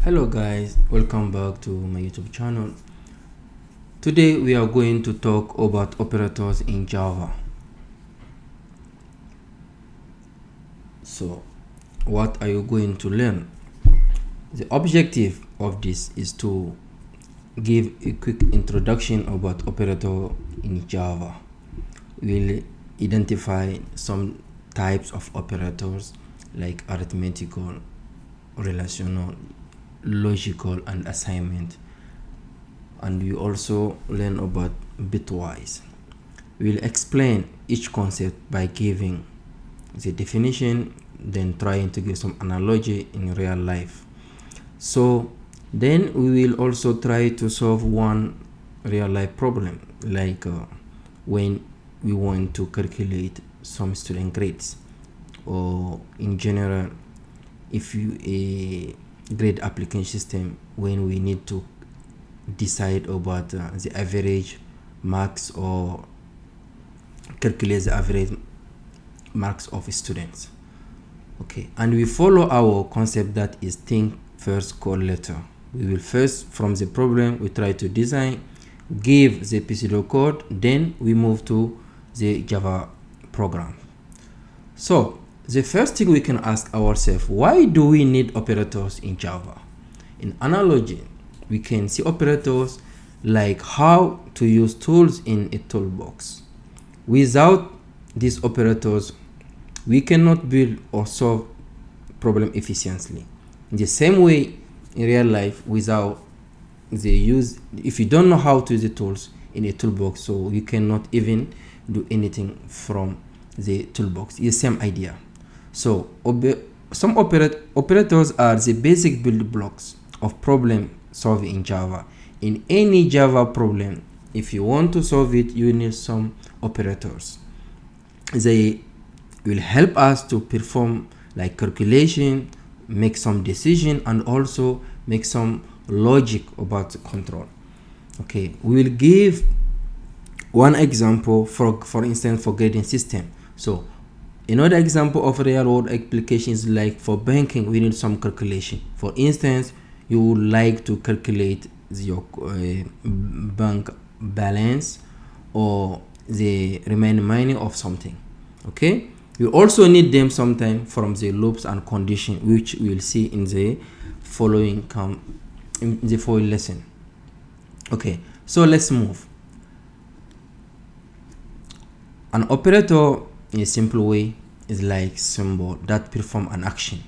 Hello guys, welcome back to my YouTube channel. Today we are going to talk about operators in Java. So what are you going to learn? The objective of this is to give a quick introduction about operator in Java. We'll identify some types of operators like arithmetical, relational, logical, and assignment, and we also learn about bitwise. We'll explain each concept by giving the definition, then trying to give some analogy in real life. So then we will also try to solve one real life problem, like when we want to calculate some student grades, or in general if you a grade application system, when we need to decide about the average marks or calculate the average marks of students. Okay, and we follow our concept that is think first, code later. We will first, from the problem, we try to design, give the pseudocode, then we move to the Java program. So the first thing we can ask ourselves, why do we need operators in Java? In analogy, we can see operators like how to use tools in a toolbox. Without these operators, we cannot build or solve problem efficiently. In the same way, in real life, without the use, if you don't know how to use the tools in a toolbox, so you cannot even do anything from the toolbox. It's the same idea. So some operators are the basic building blocks of problem solving in Java. In any Java problem, if you want to solve it, you need some operators. They will help us to perform like calculation, make some decision, and also make some logic about the control. Okay, we will give one example for instance for grading system. So another example of real world applications, like for banking, we need some calculation. For instance, you would like to calculate your bank balance or the remaining money of something. Okay, you also need them sometimes from the loops and condition, which we will see in the following lesson. Okay, so let's move. An operator, in a simple way, is like symbol that perform an action,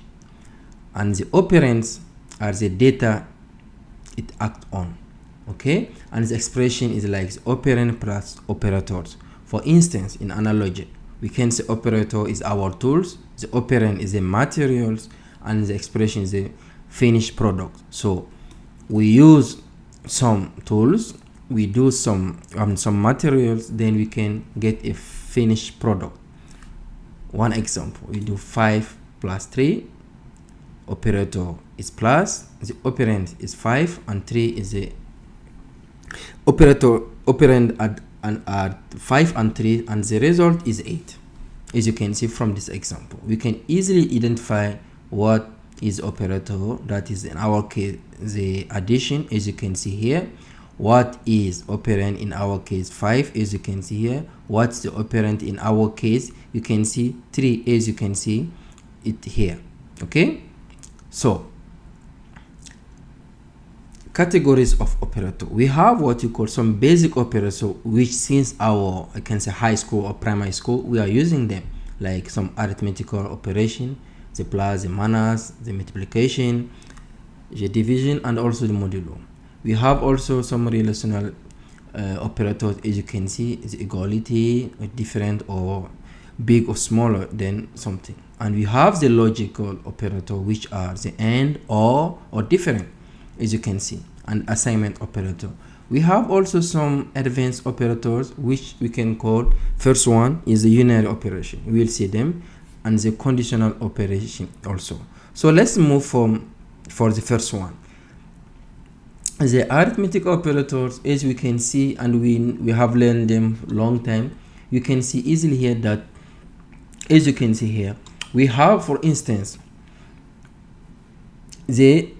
and the operands are the data it acts on. Okay, and the expression is like the operand plus operators. For instance, in analogy, we can say operator is our tools, the operand is the materials, and the expression is the finished product. So we use some tools, we do some materials, then we can get a finished product. One example, we do 5 plus 3, operator is plus, the operand is 5, and 3 is the operand at 5 and 3, and the result is 8. As you can see from this example, we can easily identify what is operator, that is in our case the addition, as you can see here. What is operand in our case 5, as you can see here. What's the operand in our case? You can see 3, as you can see it here. Okay, so categories of operator. We have what you call some basic operators, which since our, I can say, high school or primary school, we are using them, like some arithmetical operation, the plus, the minus, the multiplication, the division, and also the modulo. We have also some relational operators, as you can see, the equality, different or big or smaller than something. And we have the logical operator, which are the and, or different, as you can see, and assignment operator. We have also some advanced operators, which we can call, first one is the unary operation, we will see them, and the conditional operation also. So let's move for the first one. The arithmetic operators, as we can see, and we have learned them long time, you can see easily here that, as you can see here, we have, for instance, the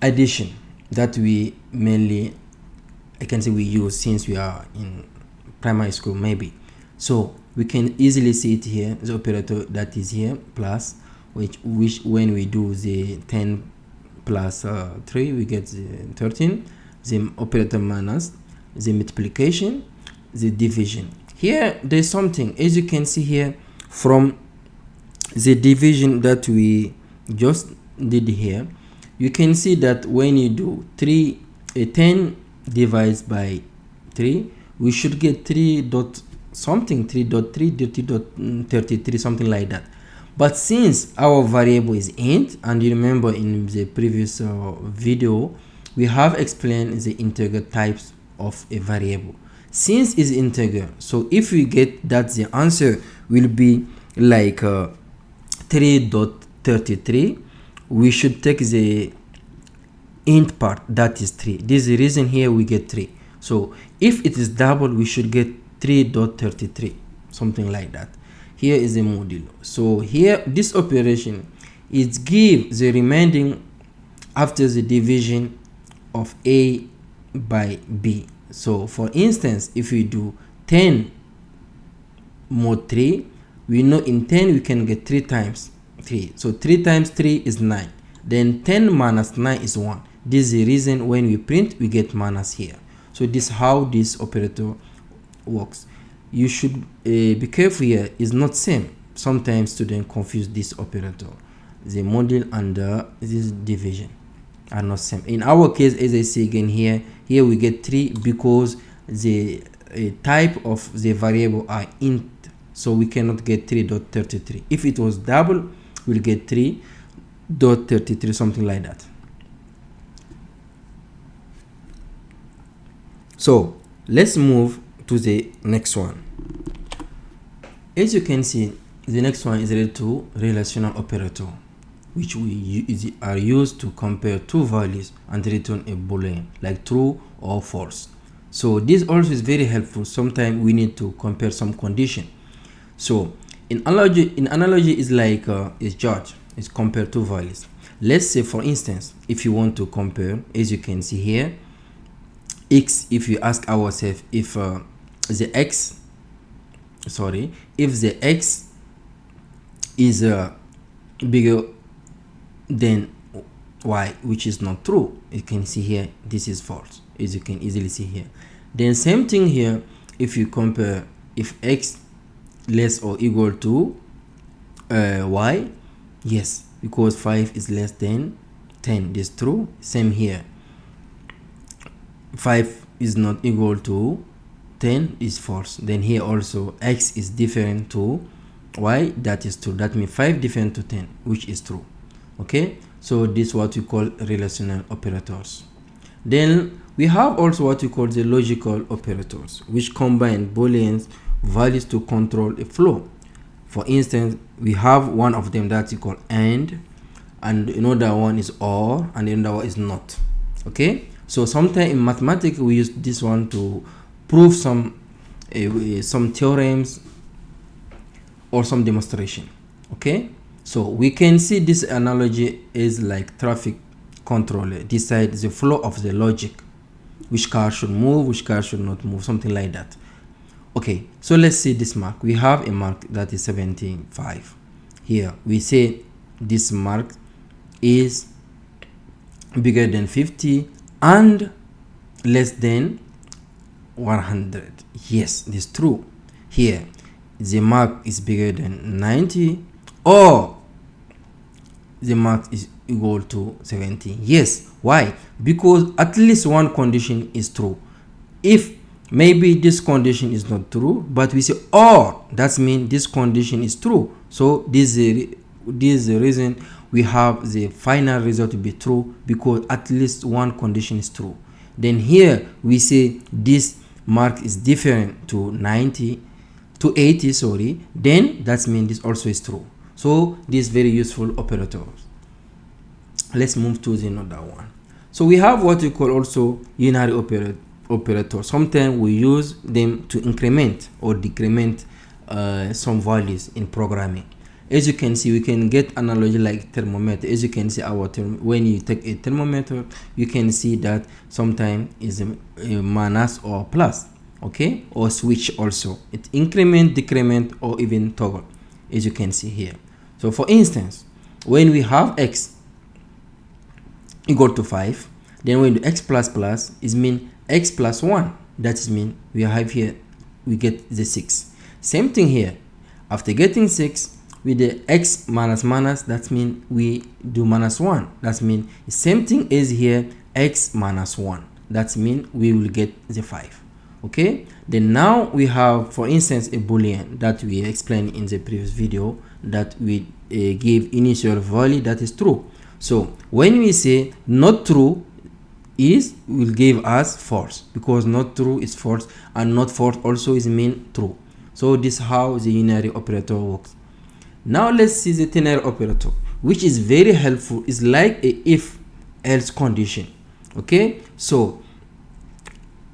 addition that we mainly, I can say, we use since we are in primary school maybe. So we can easily see it here, the operator that is here, plus, which when we do the 10 plus 3 we get the 13, the operator minus, the multiplication, the division. Here there's something, as you can see here, from the division that we just did here, you can see that when you do 10 divides by 3, we should get 3 dot something, 3.3, 30.33, something like that. But since our variable is int, and you remember in the previous video we have explained the integer types of a variable. Since is integer, so if we get that, the answer will be like 3.33, we should take the int part, that is 3. This is the reason here we get 3. So if it is double, we should get 3.33, something like that. Here is a modulo. So here this operation is give the remaining after the division of a by b. So for instance, if we do 10 mod 3, we know in 10 we can get 3 times 3. So 3 times 3 is 9. Then 10 minus 9 is 1. This is the reason when we print we get minus here. So this is how this operator works. You should be careful here, is not same. Sometimes students confuse this operator. The module and this division are not same. In our case, as I say again, here we get 3 because the type of the variable are int, so we cannot get 3.33. If it was double, we'll get 3.33, something like that. So let's move to the next one. As you can see, the next one is related to relational operator, which are used to compare two values and return a boolean like true or false. So this also is very helpful. Sometimes we need to compare some condition. So in analogy is like is judge, is compare two values. Let's say for instance, if you want to compare, as you can see here, x, if you ask ourselves if the x is bigger than y, which is not true, you can see here this is false, as you can easily see here. Then same thing here, if you compare, if x less or equal to y, yes, because 5 is less than 10, this is true. Same here, 5 is not equal to 10 is false. Then here also x is different to y, that is true. That means 5 different to 10, which is true. Okay, so this is what we call relational operators. Then we have also what we call the logical operators, which combine boolean values to control a flow. For instance, we have one of them that we call and another one is or, and another one is not. Okay, so sometimes in mathematics we use this one to prove some theorems or some demonstration. Okay, so we can see this analogy is like traffic controller decide the flow of the logic, which car should move, which car should not move, something like that. Okay, so let's see this mark. We have a mark that is 75. Here we say this mark is bigger than 50 and less than 100. Yes, this is true. Here the mark is bigger than 90 or the mark is equal to 70. Yes, why? Because at least one condition is true. If maybe this condition is not true, but we say or, that means this condition is true. So this is the reason we have the final result to be true, because at least one condition is true. Then here we say this mark is different to 80, sorry, then that means this also is true. So this is very useful operators. Let's move to the another one. So we have what we call also unary operator. Sometimes we use them to increment or decrement some values in programming. As you can see, we can get analogy like thermometer. As you can see, when you take a thermometer, you can see that sometimes is a minus or plus, okay, or switch also. It increment, decrement, or even toggle, as you can see here. So for instance, when we have x equal to 5, then when the x plus plus is mean x plus 1, that is mean we have here, we get the 6. Same thing here, after getting 6 with the x minus minus, that mean we do minus 1, that mean same thing as here, x minus 1, that mean we will get the 5. Okay, then now we have, for instance, a boolean that we explained in the previous video, that we give initial value that is true. So when we say not true, is will give us false, because not true is false and not false also is mean true. So this is how the unary operator works. Now let's see the ternary operator, which is very helpful. It's like a if else condition. Okay, so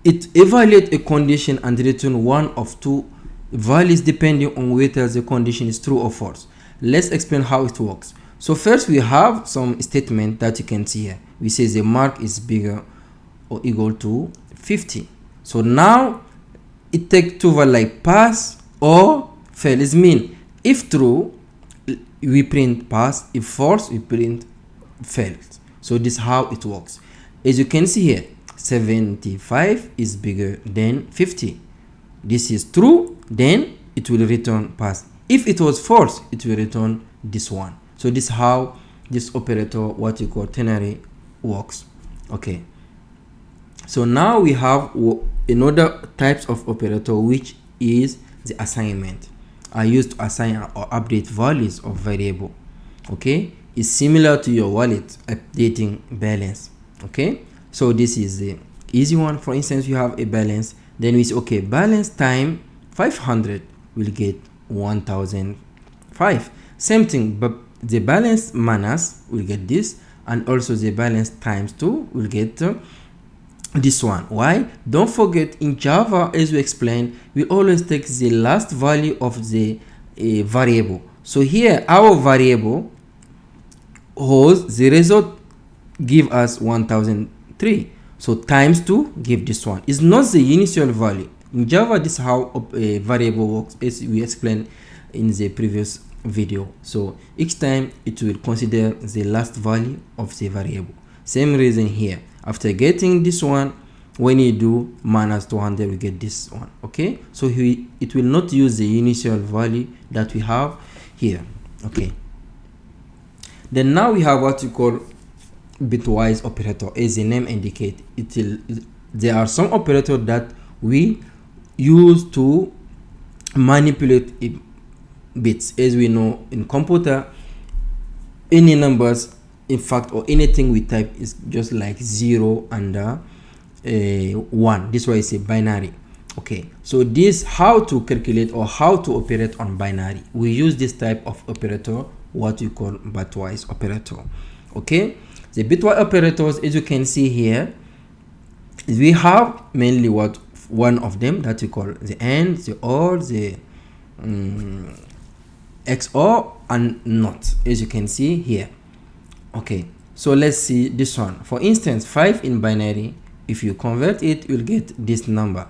it evaluates a condition and return one of two values depending on whether the condition is true or false. Let's explain how it works. So first we have some statement that you can see here. We say the mark is bigger or equal to 50. So now it takes two values like pass or fail. It means if true, we print pass. If false, we print failed. So this is how it works. As you can see here, 75 is bigger than 50. This is true, then it will return pass. If it was false, it will return this one. So this is how this operator, what you call ternary, works. Okay, so now we have another types of operator, which is the assignment. Are used to assign or update values of variable. Okay, it's similar to your wallet updating balance. Okay, so this is the easy one. For instance, you have a balance, then we say okay, balance time 500 will get 1005. Same thing, but the balance minus will get this, and also the balance times 2 will get this one. Why? Don't forget, in Java, as we explained, we always take the last value of the variable. So here our variable holds the result, give us 1003. So times 2 give this one. It's not the initial value. In Java, this is how a variable works, as we explained in the previous video. So each time it will consider the last value of the variable. Same reason here, after getting this one, when you do minus 200, we get this one. Okay, so it will not use the initial value that we have here. Okay, then now we have what we call bitwise operator. As the name indicates, there are some operators that we use to manipulate bits. As we know, in computer, any numbers, in fact, or anything we type is just like 0 and 1. This is why it's a binary. Okay, so this how to calculate or how to operate on binary. We use this type of operator, what we call bitwise operator. Okay, the bitwise operators, as you can see here, we have mainly one of them that we call the AND, the OR, the XOR, and NOT, as you can see here. Okay, so let's see this one. For instance, 5 in binary, if you convert it, you'll get this number.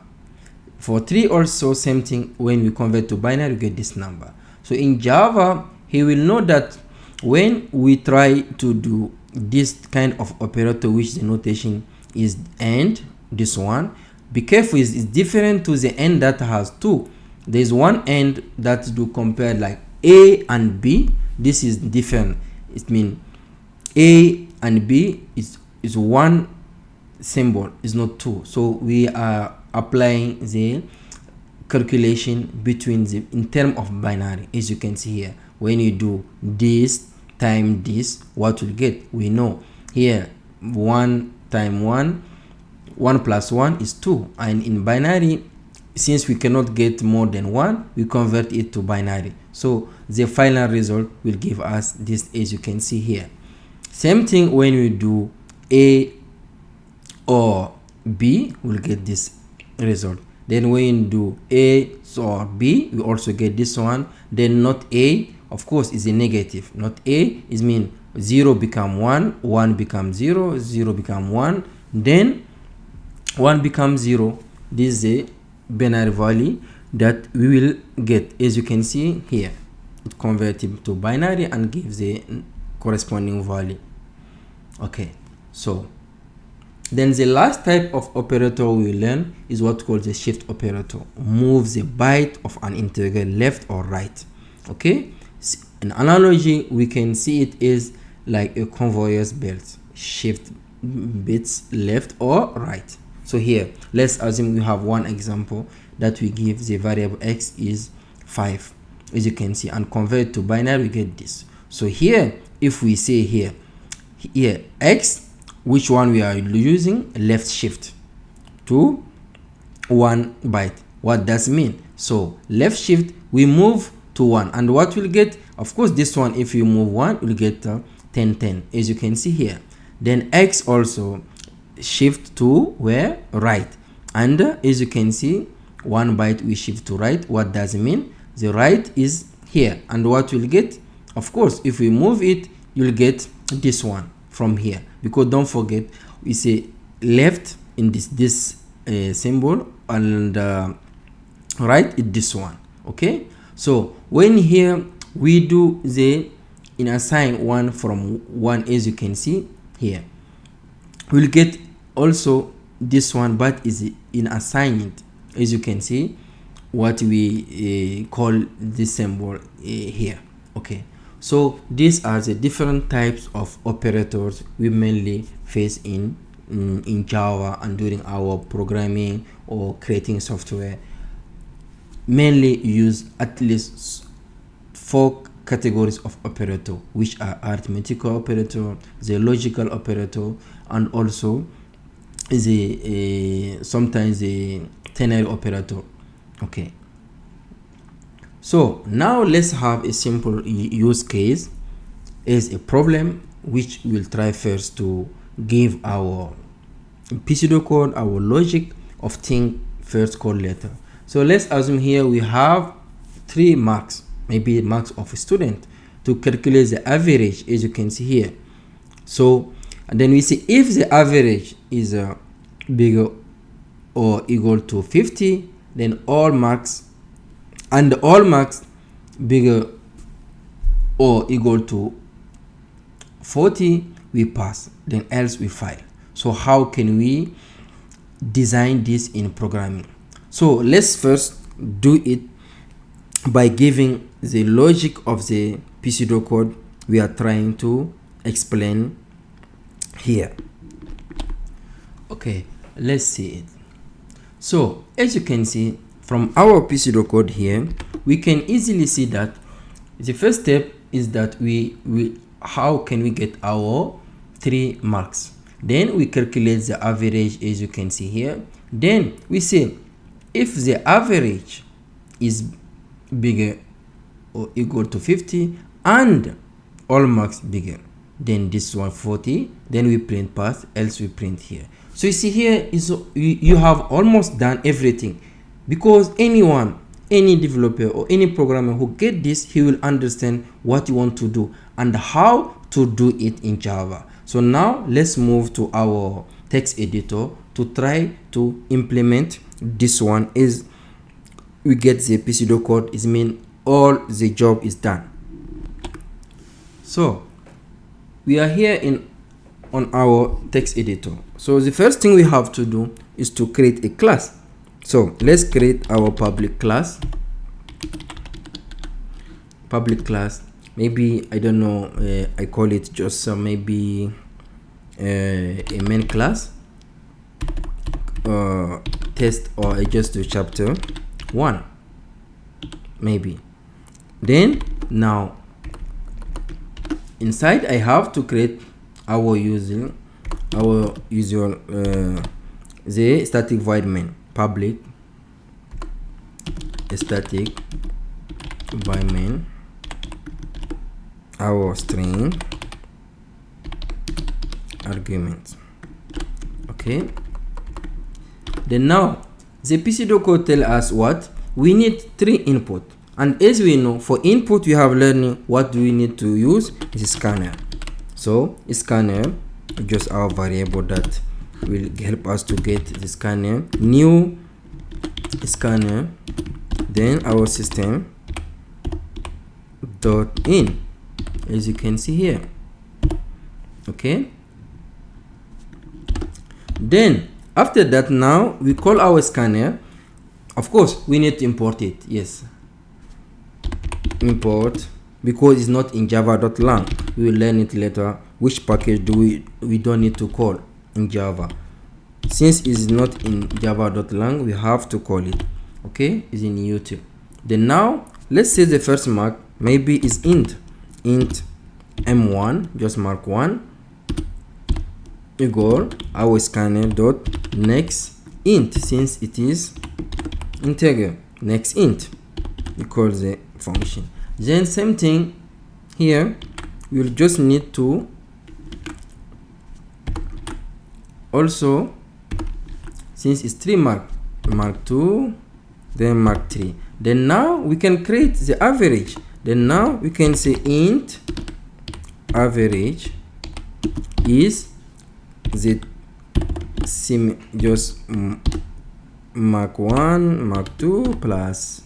For 3 also, same thing. When we convert to binary, you get this number. So in Java, he will know that when we try to do this kind of operator, which the notation is AND, this one, be careful, it's different to the AND that has 2. There's one AND that do compare like A and B. This is different. It means A and B is one symbol, is not 2. So we are applying the calculation between the in terms of binary. As you can see here, when you do this time this, what will get? We know here 1 times 1 plus 1 is 2, and in binary, since we cannot get more than 1, we convert it to binary. So the final result will give us this, as you can see here. Same thing when we do A or B, we'll get this result. Then when you do A or B, we also get this one. Then not A, of course is a negative, not a is mean 0 become 1, 1 become 0, 0 become 1, then 1 becomes 0. This is a binary value that we will get. As you can see here, it converts it to binary and gives a corresponding value. Okay, so then the last type of operator we learn is what called the shift operator. Moves the byte of an integer left or right. Okay, an analogy we can see it is like a conveyor's belt, shift bits left or right. So here let's assume we have one example that we give the variable x is 5, as you can see, and convert to binary we get this. So here if we say here x, which one we are using, left shift to 1 byte, what does mean? So left shift we move to 1, and what we'll get, of course this one, if you move 1 we'll get 10 10, as you can see here. Then x also shift to where, right, and as you can see 1 byte we shift to right. What does it mean? The right is here, and what we'll get, of course if we move it you'll get this one from here, because don't forget we say left in this symbol, and right is this one. Okay, so when here we do the in assign 1 from 1, as you can see here, we'll get also this one, but is in assign it, as you can see what we call this symbol here. Okay, so these are the different types of operators we mainly face in Java and during our programming or creating software. Mainly use at least 4 categories of operator, which are arithmetical operator, the logical operator, and also the sometimes the ternary operator. Okay, so now let's have a simple use case as a problem, which we'll try first to give our pseudocode, our logic of thing first called later. So let's assume here we have 3 marks, maybe marks of a student, to calculate the average, as you can see here. So and then we see if the average is bigger or equal to 50, then all marks, and all marks bigger or equal to 40 we pass, then else we fail. So how can we design this in programming? So let's first do it by giving the logic of the pseudocode we are trying to explain here. Okay, let's see it. So as you can see from our pseudocode here, we can easily see that the first step is that we how can we get our 3 marks. Then we calculate the average, as you can see here. Then we say if the average is bigger or equal to 50 and all marks bigger, then this one 40, then we print pass, else we print here. So you see here is you have almost done everything, because anyone, any developer or any programmer who get this, he will understand what you want to do and how to do it in Java. So now let's move to our text editor to try to implement this one. Is we get the pseudocode, is mean all the job is done. So we are here on our text editor. So the first thing we have to do is to create a class. So let's create our public class. Maybe I don't know, I call it just maybe a main class, test, or I just do chapter 1 maybe. Then now inside I have to create our usual the static void main, public static void main, our string argument. Okay, then now the pseudocode tell us what we need 3 input. And as we know, for input we have learning what do we need to use is scanner. So scanner is just our variable that will help us to get the scanner, new scanner, then our system dot in, as you can see here. Okay, then after that, now we call our scanner. Of course we need to import it. Yes, import, because it's not in java.lang. We will learn it later which package do we don't need to call in Java. Since it's not in java.lang, we have to call it. Okay, it's in YouTube. Then now let's say the first mark maybe is int m1, just mark 1 equal our scanner dot next int, since it is integer, next int equals the function. Then same thing here, we'll just need to also, since it's 3 mark 2, then mark 3. Then now we can create the average. Then now we can say int average is the just mark 1 mark 2 plus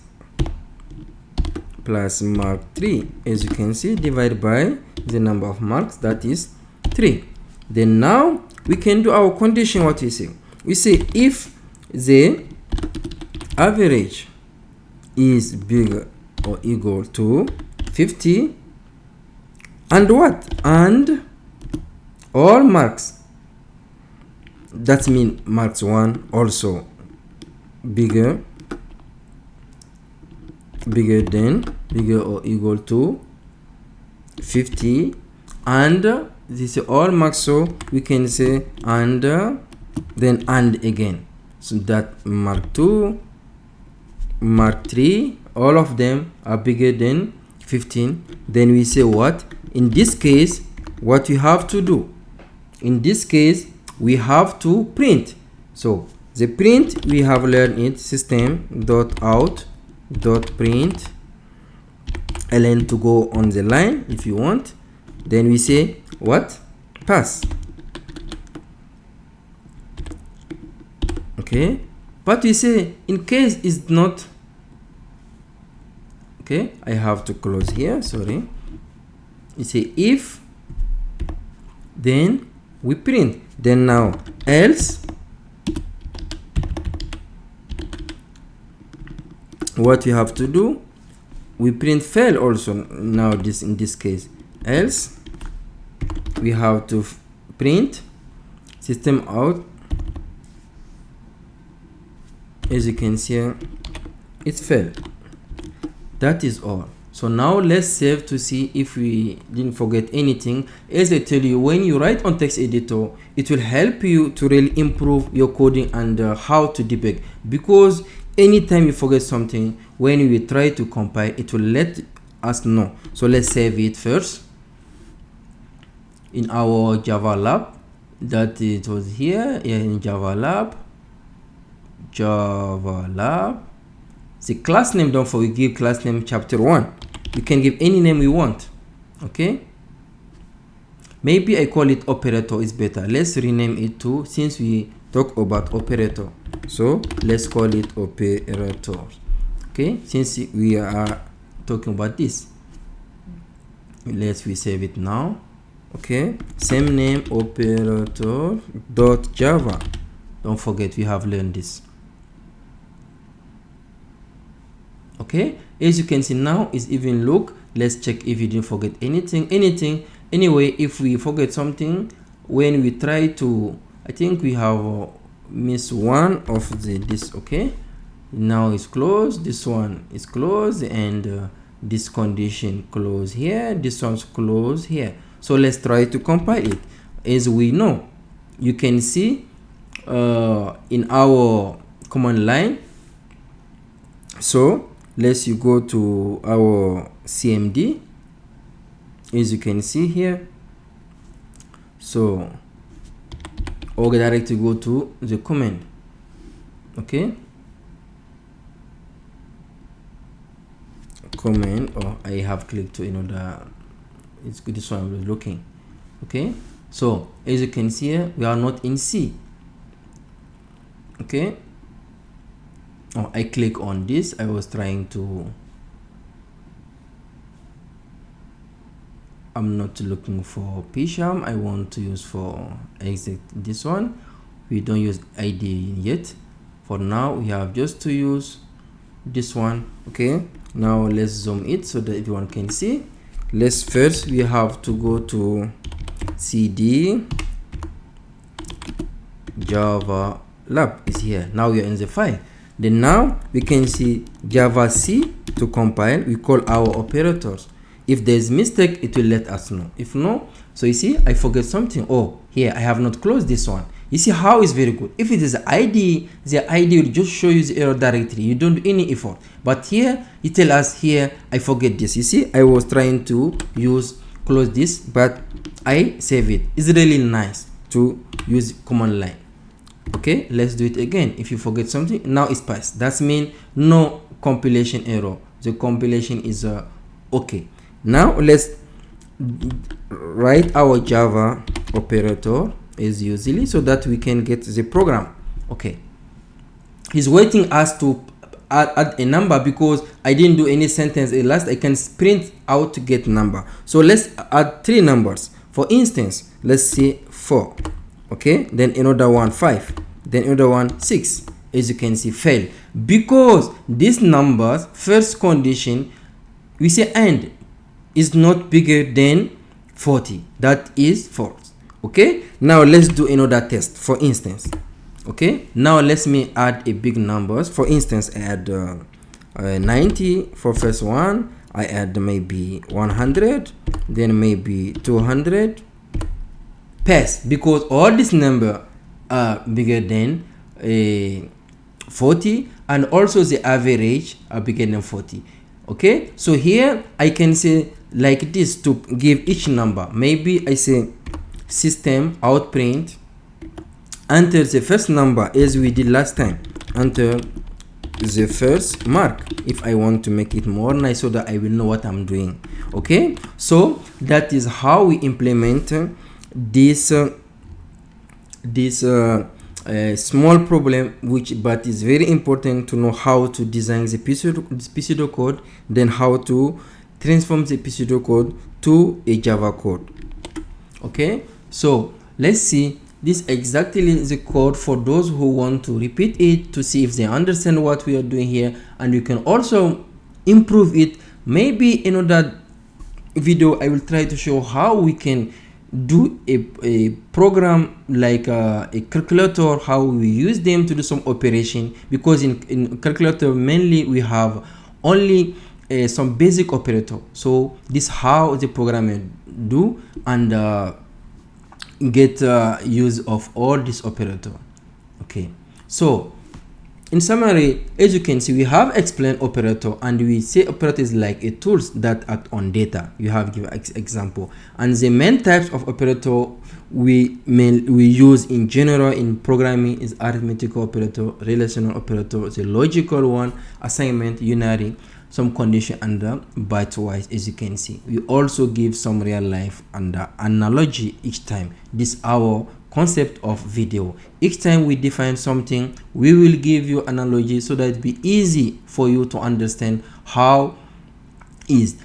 mark 3, as you can see, divided by the number of marks, that is 3. Then now we can do our condition. What we say? We say if the average is bigger or equal to 50 and what? And all marks, that means marks 1 also bigger or equal to 50, and this is all marks, so we can say and then and again, so that mark 2 mark 3 all of them are bigger than 15. Then we say what? In this case, what we have to do, in this case we have to print. So the print, we have learned it, system.out.print ln to go on the line if you want. Then we say what? Pass. Okay, but we say in case it's not, okay, I have to close here, sorry. We say if, then we print. Then now else, what we have to do, we print fail also. Now this, in this case, else we have to print system out, as you can see it's failed. That is all. So now let's save to see if we didn't forget anything. As I tell you, when you write on text editor, it will help you to really improve your coding and how to debug, because anytime you forget something, when we try to compile, it will let us know. So let's save it first in our Java lab, that it was here in Java lab. The class name, don't forget, give class name chapter 1. You can give any name we want. Okay, maybe I call it operator is better. Let's rename it to, since we talk about operator, so let's call it operator. Okay, since we are talking about this, let's save it now. Okay, same name, operator.java. Don't forget, we have learned this. Okay, as you can see now, it's even look. Let's check if you didn't forget anything. Anyway, if we forget something, when we try to, I think we have missed one of this. Okay, now it's closed, this one is closed, and this condition closed here, this one's closed here. So let's try to compile it. As we know, you can see in our command line. So let's go to our CMD, as you can see here. So or directly go to the command. Okay, comment, or I have clicked to another. It's good, this one I was looking. Okay, so as you can see here, we are not in C. Okay, oh, I click on this. I was trying to, I'm not looking for PSHAM, I want to use for exit this one. We don't use ID yet. For now we have just to use this one. Okay, now let's zoom it so that everyone can see. Let's first, we have to go to cd java lab is here. Now we are in the file. Then now we can see java c to compile. We call our operators. If there's mistake, it will let us know. If no, so you see, I forget something. Oh, here I have not closed this one. You see how it's very good. If it is ID, the ID will just show you the error directly. You don't do any effort. But here, it tell us here, I forget this. You see, I was trying to close this, but I save it. It's really nice to use command line. Okay, let's do it again. If you forget something, now it's passed. That means no compilation error. The compilation is okay. Now let's write our Java operator as usually so that we can get the program. Okay, he's waiting us to add a number because I didn't do any sentence at last. I can print out to get number. So let's add 3 numbers. For instance, let's say 4. Okay, then another one 5, then another one 6. As you can see, fail because these numbers, first condition, we say and is not bigger than 40. That is false. Okay, now let's do another test. For instance, okay, now let me add a big numbers. For instance, I add 90 for first one. I add maybe 100, then maybe 200. Pass because all this number are bigger than 40, and also the average are bigger than 40. Okay, so here I can say like this to give each number. Maybe I say system out print, enter the first number as we did last time, enter the first mark if I want to make it more nice so that I will know what I'm doing. Okay, so that is how we implement this small problem, but is very important to know how to design the pseudocode, then how to transform the pseudocode to a Java code. Okay, so let's see this exactly the code for those who want to repeat it to see if they understand what we are doing here, and you can also improve it. Maybe in another video I will try to show how we can do a program like a calculator, how we use them to do some operation, because in calculator mainly we have only some basic operator. So this how the programmer do and get use of all this operator. Okay, so in summary, as you can see, we have explained operator, and we say operator is like a tools that act on data. You have given example, and the main types of operator we use in general in programming is arithmetical operator, relational operator, the logical one, assignment, unary, some condition, and bytewise. As you can see, we also give some real life and analogy each time. This our concept of video. Each time we define something, we will give you analogy so that it be easy for you to understand how is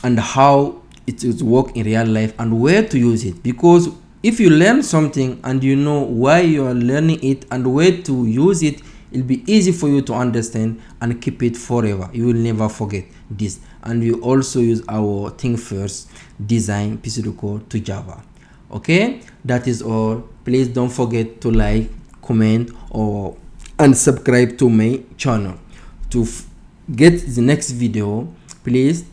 and how it will work in real life and where to use it. Because if you learn something and you know why you are learning it and where to use it, it'll be easy for you to understand and keep it forever. You will never forget this. And we also use our thing first design pseudocode to Java. Okay, that is all. Please don't forget to like, comment, and subscribe to my channel. To get the next video, please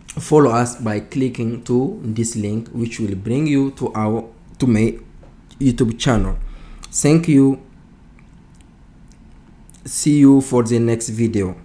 follow us by clicking to this link, which will bring you to my YouTube channel. Thank you. See you for the next video.